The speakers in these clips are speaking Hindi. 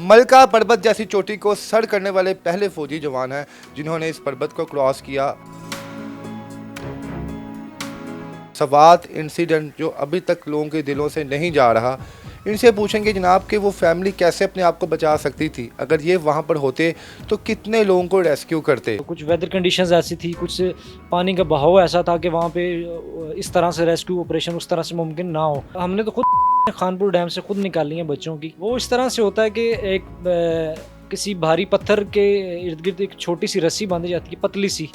मलका पर्वत जैसी चोटी को सर करने वाले पहले फौजी जवान हैं जिन्होंने इस पर्वत को क्रॉस किया। सवात इंसिडेंट जो अभी तक लोगों के दिलों से नहीं जा रहा। इनसे पूछेंगे जनाब कि वो फैमिली कैसे अपने आप को बचा सकती थी, अगर ये वहाँ पर होते तो कितने लोगों को रेस्क्यू करते। तो कुछ वेदर कंडीशंस ऐसी थी, कुछ पानी का बहाव ऐसा था कि वहाँ पे इस तरह से रेस्क्यू ऑपरेशन उस तरह से मुमकिन ना हो। हमने तो खुद खानपुर डैम से खुद निकाली हैं बच्चों की। वो इस तरह से होता है कि एक किसी भारी पत्थर के इर्द गिर्द एक छोटी सी रस्सी बांधी जाती है, पतली सी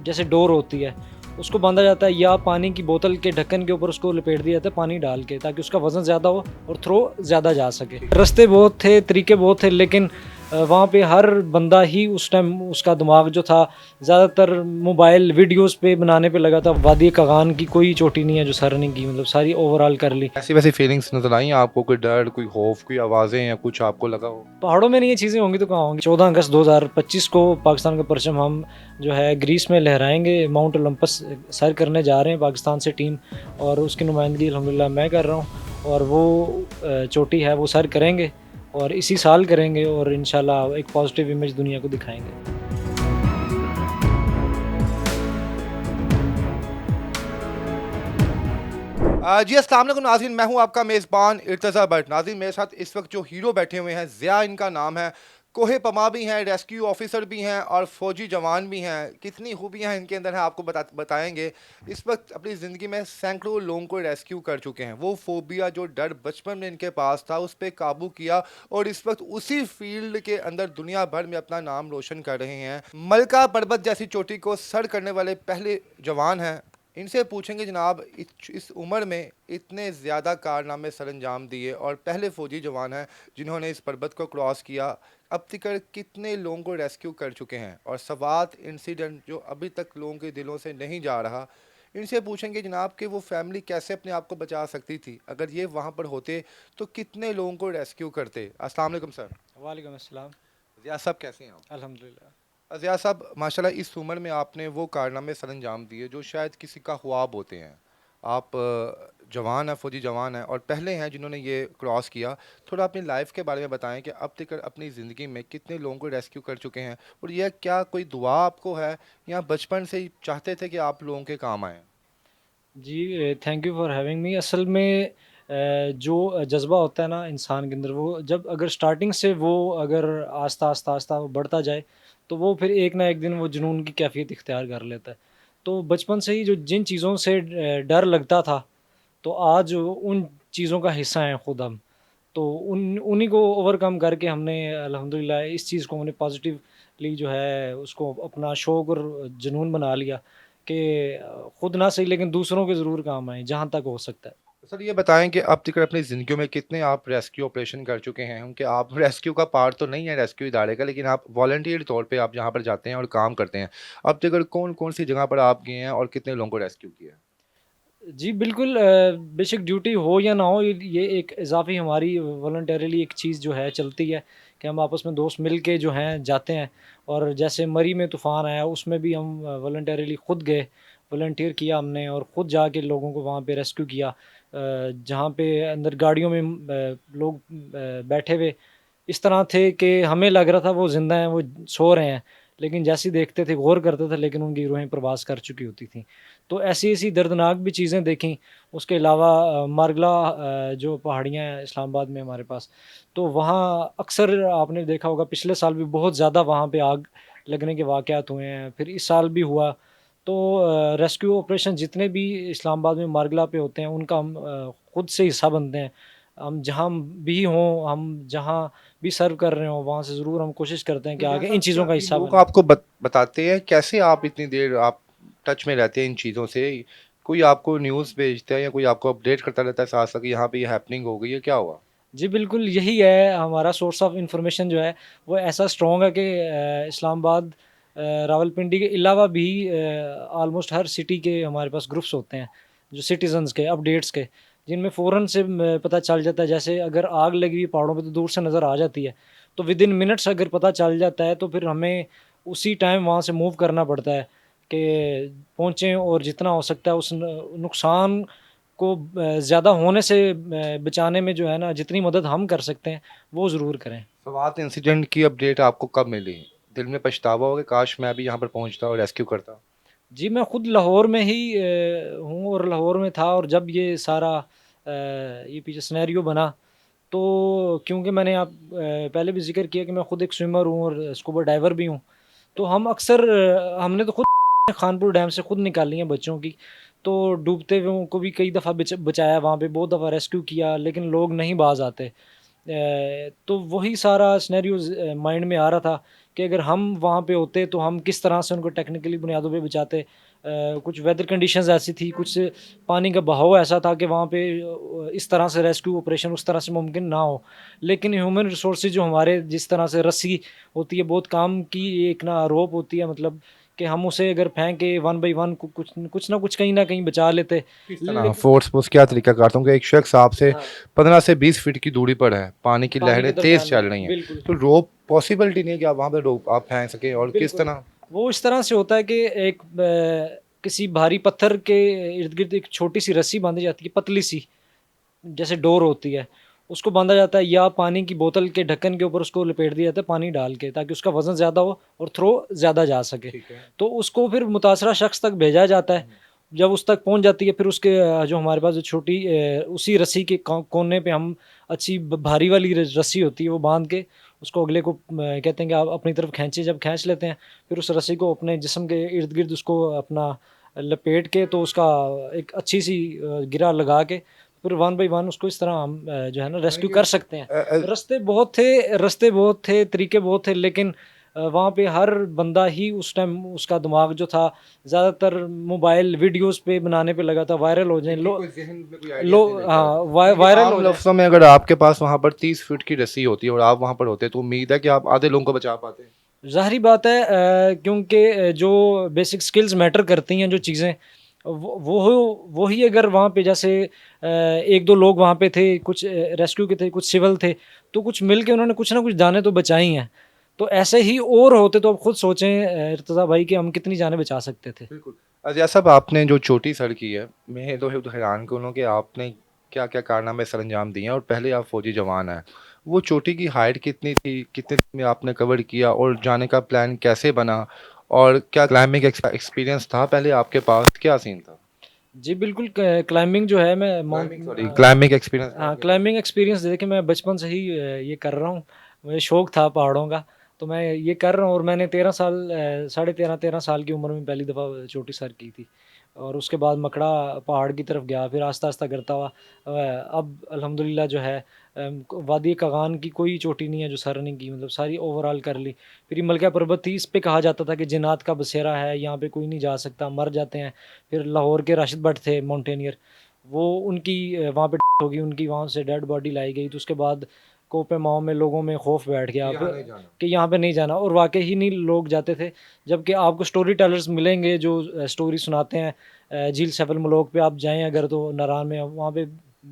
जैसे डोर होती है, उसको बांधा जाता है या पानी की बोतल के ढक्कन के ऊपर उसको लपेट दिया जाता है पानी डाल के, ताकि उसका वज़न ज़्यादा हो और थ्रो ज़्यादा जा सके। रास्ते बहुत थे, तरीके बहुत थे, लेकिन वहाँ पे हर बंदा ही उस टाइम उसका दिमाग जो था ज़्यादातर मोबाइल वीडियोस पे बनाने पे लगा था। वादी कागान की कोई चोटी नहीं है जो सर नहीं की, मतलब सारी ओवरऑल कर ली। ऐसी वैसी फीलिंग्स नजर आई आपको? कोई डर, कोई खौफ, कोई आवाज़ें या कुछ आपको लगा हो? पहाड़ों में नहीं ये चीज़ें होंगी तो कहाँ होंगी। 14 अगस्त 2025 को पाकिस्तान का परचम हम जो है ग्रीस में लहराएंगे। माउंट ओलंपस सर करने जा रहे हैं पाकिस्तान से टीम, और उसकी नुमाइंदगी अल्हम्दुलिल्लाह मैं कर रहा हूँ, और वो चोटी है वो सर करेंगे और इसी साल करेंगे, और इंशाल्लाह एक पॉजिटिव इमेज दुनिया को दिखाएंगे। जी अस्सलाम वालेकुम नाज़रीन, मैं हूं आपका मेज़बान इर्तज़ा भट्ट। नाज़रीन मेरे साथ इस वक्त जो हीरो बैठे हुए हैं, ज़िया इनका नाम है, कोहे पमा भी हैं, रेस्क्यू ऑफिसर भी हैं और फ़ौजी जवान भी हैं। कितनी खूबियां इनके अंदर हैं आपको बताएंगे। इस वक्त अपनी ज़िंदगी में सैकड़ों लोगों को रेस्क्यू कर चुके हैं। वो फोबिया, जो डर बचपन में इनके पास था, उस पर काबू किया और इस वक्त उसी फील्ड के अंदर दुनिया भर में अपना नाम रोशन कर रहे हैं। मलका पर्वत जैसी चोटी को सर करने वाले पहले जवान हैं। इनसे पूछेंगे जनाब, इस उम्र में इतने ज़्यादा कारनामे सरअंजाम दिए और पहले फ़ौजी जवान हैं जिन्होंने इस पर्वत को क्रॉस किया, अब तक कितने लोगों को रेस्क्यू कर चुके हैं, और सवात इंसिडेंट जो अभी तक लोगों के दिलों से नहीं जा रहा। इनसे पूछेंगे जनाब कि वो फैमिली कैसे अपने आप को बचा सकती थी, अगर ये वहाँ पर होते तो कितने लोगों को रेस्क्यू करते। अस्सलाम वालेकुम सर। वालेकुम अस्सलाम। ज़िया साहब कैसे हैं आप? अल्हम्दुलिल्लाह। अज़िया साहब माशाल्लाह इस उम्र में आपने वो कारनामे सरअंजाम दिए जो शायद किसी का ख्वाब होते हैं। आप जवान हैं, फ़ौजी जवान हैं और पहले हैं जिन्होंने ये क्रॉस किया। थोड़ा अपनी लाइफ के बारे में बताएं कि अब तक अपनी ज़िंदगी में कितने लोगों को रेस्क्यू कर चुके हैं, और यह क्या कोई दुआ आपको है या बचपन से ही चाहते थे कि आप लोगों के काम आएँ? जी, thank you for having me. असल में जो जज़्बा होता है ना इंसान के अंदर, वो जब अगर स्टार्टिंग से वो अगर आस्ता वो बढ़ता जाए, तो वो फिर एक ना एक दिन वो जुनून की कैफ़ियत इख्तियार कर लेता है। तो बचपन से ही जो जिन चीज़ों से डर लगता था, तो आज उन चीज़ों का हिस्सा हैं खुद हम। तो उन्हीं को ओवरकम करके हमने अल्हम्दुलिल्लाह इस चीज़ को हमने पॉज़िटिवली जो है उसको अपना शौक़ और जुनून बना लिया कि खुद ना सही लेकिन दूसरों के ज़रूर काम आएँ, जहाँ तक हो सकता है। सर ये बताएं कि अब तक अपनी ज़िंदगी में कितने आप रेस्क्यू ऑपरेशन कर चुके हैं, क्योंकि आप रेस्क्यू का पार्ट तो नहीं है रेस्क्यू इदारे का, लेकिन आप वॉलंटियर तौर पे आप जहाँ पर जाते हैं और काम करते हैं। अब तक कौन कौन सी जगह पर आप गए हैं और कितने लोगों को रेस्क्यू किया है? जी, बिल्कुल, बेशक ड्यूटी हो या ना हो, ये एक इज़ाफ़ी हमारी वॉलंटरीली एक चीज़ जो है चलती है कि हम आपस में दोस्त मिल के जो हैं जाते हैं। और जैसे मरी में तूफ़ान आया, उसमें भी हम वॉलंटरीली खुद गए, वॉलंटियर किया हमने और खुद जाके लोगों को वहाँ पे रेस्क्यू किया। जहाँ पे अंदर गाड़ियों में लोग बैठे हुए इस तरह थे कि हमें लग रहा था वो ज़िंदा हैं, वो सो रहे हैं, लेकिन जैसे ही देखते थे, गौर करते थे, लेकिन उनकी रूहें प्रवास कर चुकी होती थीं। तो ऐसी-ऐसी दर्दनाक भी चीज़ें देखी। उसके अलावा मारगला जो पहाड़ियाँ हैं इस्लामाबाद में हमारे पास, तो वहाँ अक्सर आपने देखा होगा पिछले साल भी बहुत ज़्यादा वहाँ पे आग लगने के वाक़यात हुए हैं, फिर इस साल भी हुआ। तो रेस्क्यू ऑपरेशन जितने भी इस्लामाबाद में मारगला पे होते हैं, उनका हम खुद से हिस्सा बनते हैं। हम जहाँ भी हों, हम जहाँ भी सर्व कर रहे हों, वहाँ से ज़रूर हम कोशिश करते हैं तो कि आगे जैसा इन कि चीज़ों का अभी हिस्सा लोग बनें। आपको बताते हैं, कैसे आप इतनी देर आप टच में रहते हैं इन चीज़ों से? कोई आपको न्यूज़ भेजता है या कोई आपको अपडेट करता रहता है साथ-साथ कि यहाँ पे ये हैपनिंग हो गई है, क्या हुआ? जी, बिल्कुल यही है हमारा सोर्स ऑफ इन्फॉर्मेशन जो है, वो ऐसा स्ट्रॉन्ग है कि इस्लामाबाद, रावलपिंडी के अलावा भी ऑलमोस्ट हर सिटी के हमारे पास ग्रुप्स होते हैं, जो सिटीज़न्स के, अपडेट्स के, जिनमें फ़ौरन से पता चल जाता है। जैसे अगर आग लगी हुई पहाड़ों पे तो दूर से नज़र आ जाती है, तो विदिन मिनट्स अगर पता चल जाता है, तो फिर हमें उसी टाइम वहाँ से मूव करना पड़ता है कि पहुँचें और जितना हो सकता है उस नुकसान को ज़्यादा होने से बचाने में जो है ना, जितनी मदद हम कर सकते हैं वो ज़रूर करें। स्वात इंसिडेंट की अपडेट आपको कब मिली? दिल में पछतावा हो कि काश मैं भी यहाँ पर पहुँचता और रेस्क्यू करता? जी, मैं खुद लाहौर में ही हूँ और लाहौर में था, और जब ये सारा ये पीछे सिनेरियो बना, तो क्योंकि मैंने पहले भी ज़िक्र किया कि मैं खुद एक स्विमर हूँ और स्कूबा डाइवर भी हूँ। तो हम अक्सर हमने तो खुद खानपुर डैम से खुद निकाली हैं बच्चों की। तो डूबते हुओं को भी कई दफ़ा बचाया, वहाँ पे बहुत दफ़ा रेस्क्यू किया, लेकिन लोग नहीं बाज़ आते। तो वही सारा सिनेरियो माइंड में आ रहा था कि अगर हम वहाँ पे होते तो हम किस तरह से उनको टेक्निकली बुनियादों पे बचाते। कुछ वेदर कंडीशंस ऐसी थी, कुछ पानी का बहाव ऐसा था कि वहाँ पे इस तरह से रेस्क्यू ऑपरेशन उस तरह से मुमकिन ना हो। लेकिन ह्यूमन रिसोर्सेज जो हमारे, जिस तरह से रस्सी होती है बहुत काम की, एक ना रोप होती है, मतलब कि हम उसे अगर फेंके वन बाई वन कुछ कुछ ना कुछ कहीं ना कहीं बचा लेते। किस तरह लेकिन फोर्स पोस्ट क्या तरीका करता हूँ कि एक शख्स आपसे हाँ, 15 से 20 फीट की दूरी पर है, पानी की पानी के लहरें तेज दरमियान चल में रही हैं, बिल्कुल। तो रोप पॉसिबिलिटी नहीं है कि आप वहाँ पे रोप आप फेंक सकें, और किस बिल्कुल, तरह? वो इस तरह से होता है कि एक किसी भारी पत्थर के इर्द-गिर्द एक छोटी-सी रस्सी बाँधी जाती है, पतली-सी, जैसे डोर होती है, उसको बाँधा जाता है, या पानी की बोतल के ढक्कन के ऊपर उसको लपेट दिया जाता है पानी डाल के, ताकि उसका वज़न ज़्यादा हो और थ्रो ज़्यादा जा सके। ठीक है। तो उसको फिर मुतासरा शख़्स तक भेजा जाता है। जब उस तक पहुँच जाती है, फिर उसके जो हमारे पास जो छोटी उसी रस्सी के कोने पे हम अच्छी भारी वाली रस्सी होती है, वो बाँध के उसको अगले को कहते हैं कि आप अपनी तरफ खींचिए। जब खींच लेते हैं, फिर उस रस्सी को अपने जिस्म के इर्द-गिर्द उसको अपना लपेट के, तो उसका एक अच्छी सी गिरा लगा के, फिर वन बाई वन उसको इस तरह हम जो है ना यानी रेस्क्यू कि कर सकते हैं। रास्ते बहुत थे, तरीके बहुत थे, लेकिन वहाँ पे हर बंदा ही उस टाइम उसका दिमाग जो था ज़्यादातर मोबाइल वीडियोज़ पे बनाने पे लगा था, वायरल हो जाएँ इनकी कोई ज़हन में कोई लो आइडियाज़ नहीं लेकर हाँ, आते। यानी कि वायरल आम हो जाएँ। लफ्ज़ों में अगर आपके पास वहाँ पर 30 फीट की रस्सी होती है और आप वहाँ पर होते, तो उम्मीद है कि आप आधे लोगों को बचा पाते? ज़ाहिर-सी बात है, क्योंकि जो बेसिक स्किल्स मैटर करती हैं जो चीज़ें, वो ही अगर वहाँ पे जैसे 1-2 लोग वहाँ पे थे, कुछ रेस्क्यू के थे, कुछ सिविल थे, तो कुछ मिल के उन्होंने कुछ ना कुछ जानें तो बचाई हैं। तो ऐसे ही और होते तो आप खुद सोचें इर्तज़ा भाई, कि हम कितनी जानें बचा सकते थे। बिल्कुल। अज़िया साहब, आपने जो चोटी सर की है, मैं तो हैरान क्यों हूँ कि आपने क्या-क्या कारनामे सरअंजाम दिए हैं, और पहले आप फ़ौजी जवान हैं। वो चोटी की हाइट कितनी थी? कितने दिन में आपने कवर किया, और जाने का प्लान कैसे बना? और क्या क्लाइंबिंग एक्सपीरियंस था पहले आपके पास? क्या सीन था? जी, बिल्कुल। क्लाइंबिंग जो है, मैं क्लाइंबिंग सॉरी क्लाइंबिंग एक्सपीरियंस है हाँ, आपके पास? क्लाइंबिंग एक्सपीरियंस देखिए, मैं बचपन से ही ये कर रहा हूँ। मुझे शौक था पहाड़ों का, तो मैं ये कर रहा हूँ, और मैंने 13 साल साढ़े 13 साल की उम्र में पहली दफ़ा चोटी सर की थी। और उसके बाद मकड़ा पहाड़ की तरफ गया, फिर आहिस्ता-आहिस्ता करता हुआ अब अल्हम्दुलिल्लाह जो है वादी कागान की कोई चोटी नहीं है जो सर नहीं की, मतलब सारी ओवरऑल कर ली। फिर ये मलका पर्वत थी, इस पे कहा जाता था कि जिन्नात का बसेरा है, यहाँ पे कोई नहीं जा सकता, मर जाते हैं। फिर लाहौर के राशिद भट्ट थे माउंटेनियर, वो उनकी वहाँ पे होगी, उनकी वहाँ से डेड बॉडी लाई गई, तो उसके बाद कोपे माओ में लोगों में खौफ बैठ कि गया यहाँ नहीं जाना। कि यहाँ पे नहीं जाना, और वाक़ई ही नहीं लोग जाते थे। जबकि आपको स्टोरी टेलर्स मिलेंगे जो स्टोरी सुनाते हैं, झील सैफुल मलोक पे आप जाएँ अगर, तो नारान में वहाँ पे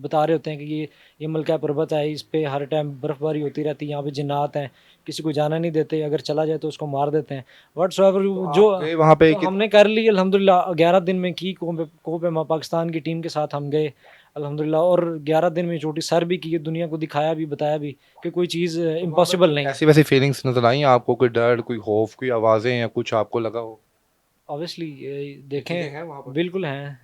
बता रहे होते हैं कि ये मलका पर्वत है, इस पे हर टाइम बर्फ़बारी होती रहती है, यहाँ पे जिन्नात हैं, किसी को जाना नहीं देते, अगर चला जाए तो उसको मार देते हैं। व्हाट्सएवर तो जो आप गए वहाँ पे तो कित हमने कर ली अल्हम्दुलिल्लाह, 11 दिन में की कोह पे पाकिस्तान की टीम के साथ हम गए अल्हम्दुलिल्लाह, और 11 दिन में चोटी सर भी की, दुनिया को दिखाया भी, बताया भी कि कोई चीज़ तो वहाँ पर इम्पॉसिबल कोई नहीं है। ऐसी-वैसी फीलिंग्स नज़र आई आपको? कोई डर, कोई खौफ, कोई आवाज़ें या कुछ आपको लगा हो? ऑब्वियसली ये चीज़ें देखें, हैं वहाँ पर? बिल्कुल हैं,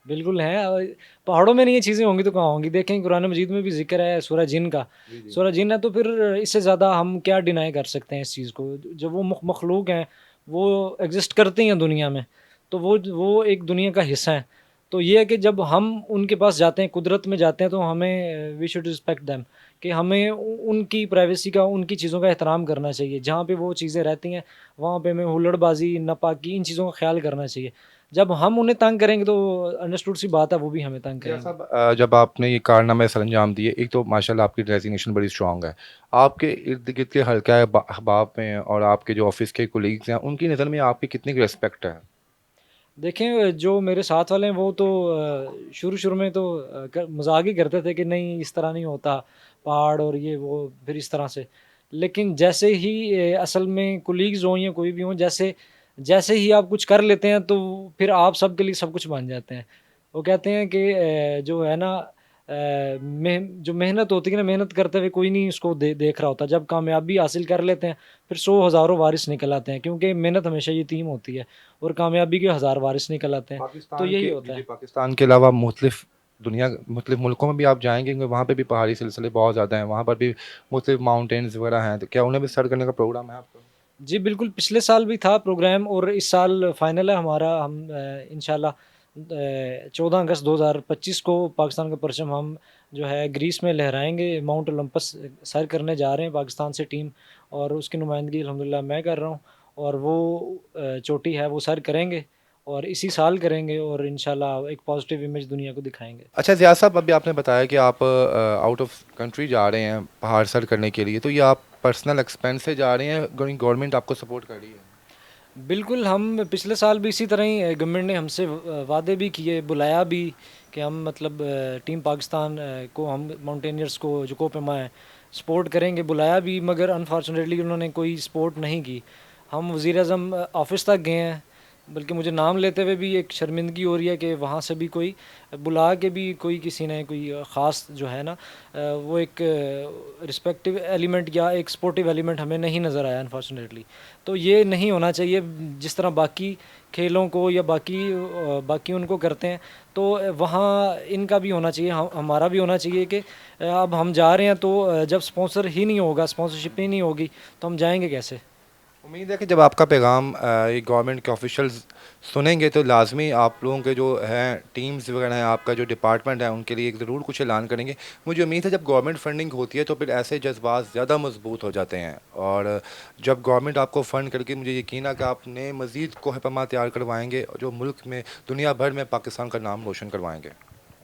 बिल्कुल हैं। पहाड़ों में नहीं ये चीज़ें होंगी तो कहाँ होंगी? देखें, कुरान मजीद में भी ज़िक्र है सूरह जिन का। जी, जी। सूरह जिन है, तो फिर इससे ज़्यादा हम क्या डिनाई कर सकते हैं इस चीज़ को? जब वो मखलूक हैं, वो एग्ज़िस्ट करती हैं दुनिया में, तो वो एक दुनिया का हिस्सा हैं। तो ये है कि जब हम उनके पास जाते हैं, कुदरत में जाते हैं, तो हमें वी शुड रिस्पेक्ट देम, कि हमें उनकी प्राइवेसी का, उनकी चीज़ों का एहतराम करना चाहिए। जहाँ पे वो चीज़ें रहती हैं, वहाँ पे हमें हुल्लड़बाज़ी, नापाकी, इन चीज़ों का ख़्याल करना चाहिए। जब हम उन्हें तंग करेंगे, तो अंडरस्टूड सी बात है, वो भी हमें तंग जी करेंगे। साहब, जब आपने ये कारनामे सरअंजाम दिए, एक तो माशाल्लाह आपकी डेज़िग्नेशन बड़ी स्ट्रॉन्ग है। आपके इर्द-गिर्द के हल्का अहबाब में और आपके जो ऑफ़िस के कोलीग्स हैं, उनकी नज़र में आपकी कितनी रिस्पेक्ट है? देखें, जो मेरे साथ वाले हैं, वो तो शुरू-शुरू में तो मज़ाक ही करते थे कि नहीं, इस तरह नहीं होता, पहाड़ और ये वो, फिर इस तरह से। लेकिन जैसे ही असल में कोलीग्स हों या कोई भी हों, जैसे जैसे ही आप कुछ कर लेते हैं, तो फिर आप सबके लिए सब कुछ बन जाते हैं। वो कहते हैं कि जो है ना जो मेहनत होती है ना, मेहनत करते हुए कोई नहीं उसको देख रहा होता। जब कामयाबी हासिल कर लेते हैं, फिर 100 हज़ारों वारिस निकल आते हैं, क्योंकि मेहनत हमेशा यतीम होती है और कामयाबी के हज़ार वारिस निकल आते हैं। तो पाकिस्तान यही के होता जी, जी, है। पाकिस्तान के अलावा मुख्तलिफ दुनिया मुख्तलिफ मुल्कों में भी आप जाएँगे, क्योंकि वहाँ पे भी पहाड़ी सिलसिले बहुत ज़्यादा हैं, वहाँ पर भी मुख्तलिफ माउंटेन्स वगैरह हैं, तो क्या उन्हें भी सर करने का प्रोग्राम है आपका? जी, बिल्कुल, पिछले साल भी था प्रोग्राम और इस साल फाइनल है हमारा। हम इंशाल्लाह 14 अगस्त 2025 को पाकिस्तान का परचम हम जो है ग्रीस में लहराएँगे। माउंट ओलंपस सर करने जा रहे हैं पाकिस्तान से टीम, और उसकी नुमाइंदगी अल्हम्दुलिल्लाह मैं कर रहा हूँ, और वो चोटी है वो सर करेंगे और इसी साल करेंगे, और इंशाल्लाह एक पॉज़िटिव इमेज दुनिया को दिखाएँगे। अच्छा ज़िया साहब, अभी आपने बताया कि आप आउट ऑफ कंट्री जा रहे हैं पहाड़ सर करने के लिए, तो ये आप पर्सनल एक्सपेंस से जा रहे हैं, गवर्नमेंट आपको सपोर्ट कर रही है? बिल्कुल, हम पिछले साल भी इसी तरह ही गवर्नमेंट ने हमसे वादे भी किए, बुलाया भी कि हम मतलब टीम पाकिस्तान को हम माउंटेनियर्स को जो कोह-ए-पमा है, सपोर्ट करेंगे, बुलाया भी, मगर अनफॉर्चुनेटली उन्होंने कोई सपोर्ट नहीं की। हम वज़ीर-ए-आज़म ऑफ़िस तक गए हैं, बल्कि मुझे नाम लेते हुए भी एक शर्मिंदगी हो रही है कि वहाँ से भी कोई बुला के भी कोई किसी ने कोई ख़ास जो है ना वो एक रिस्पेक्टिव एलिमेंट या एक स्पोर्टिव एलिमेंट हमें नहीं नज़र आया अनफॉर्चुनेटली। तो ये नहीं होना चाहिए, जिस तरह बाकी खेलों को या बाकी उनको करते हैं, तो वहाँ इनका भी होना चाहिए, हमारा भी होना चाहिए कि अब हम जा रहे हैं तो जब स्पॉन्सर ही नहीं होगा, स्पॉन्सरशिप ही नहीं होगी, तो हम जाएँगे कैसे? उम्मीद है कि जब आपका पैगाम ये गवर्नमेंट के ऑफिशियल्स सुनेंगे, तो लाजमी आप लोगों के जो हैं टीम्स वगैरह हैं, आपका जो डिपार्टमेंट है, उनके लिए एक ज़रूर कुछ ऐलान करेंगे। मुझे उम्मीद है जब गवर्नमेंट फंडिंग होती है तो फिर ऐसे जज्बात ज़्यादा मजबूत हो जाते हैं, और जब गवर्नमेंट आपको फ़ंड करके, मुझे यकीन है कि आपने मज़ीद कोह-ए-पमा तैयार करवाएंगे, और जो मुल्क में दुनिया भर में पाकिस्तान का नाम रोशन करवाएंगे।